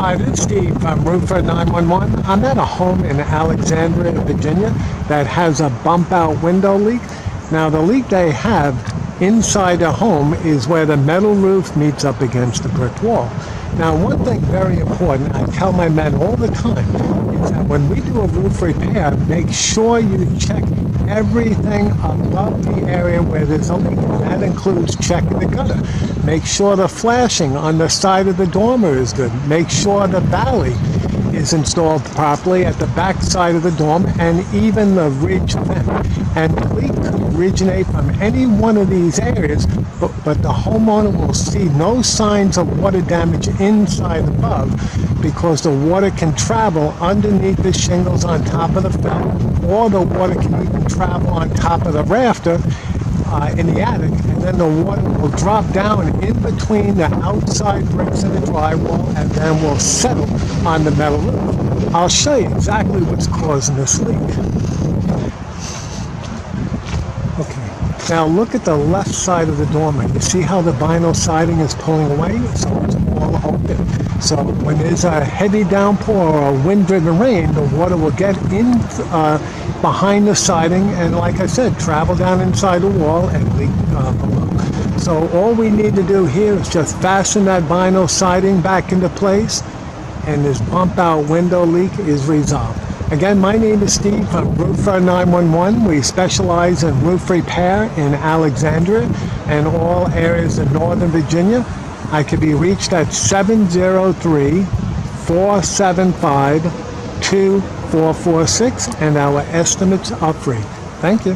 Hi, this is Steve from Roofer 911. I'm at a home in Alexandria, Virginia that has a bump out window leak. Now, the leak they have inside the home is where the metal roof meets up against the brick wall. Now, one thing very important, I tell my men all the time, is that when we do a roof repair, make sure you check everything above the area where there's a leak. And that includes checking the gutter. Make sure the flashing on the side of the dormer is good. Make sure the valley is installed properly at the back side of the dorm, and even the ridge vent. And the leak could originate from any one of these areas, but the homeowner will see no signs of water damage inside above, because the water can travel underneath the shingles on top of the felt, or the water can even travel on top of the rafter in the attic, and then the water will drop down in between the outside bricks and the drywall, and then will settle on the metal roof. I'll show you exactly what's causing this leak. Okay, now look at the left side of the dormer. You see how the vinyl siding is pulling away? So it's all open. So when there's a heavy downpour or a wind-driven rain, the water will get in behind the siding and, like I said, travel down inside the wall and leak below. So all we need to do here is just fasten that vinyl siding back into place, and this bump out window leak is resolved. Again, my name is Steve from Roofer 911. We specialize in roof repair in Alexandria and all areas of Northern Virginia. I can be reached at 703-475-2446, and our estimates are free. Thank you.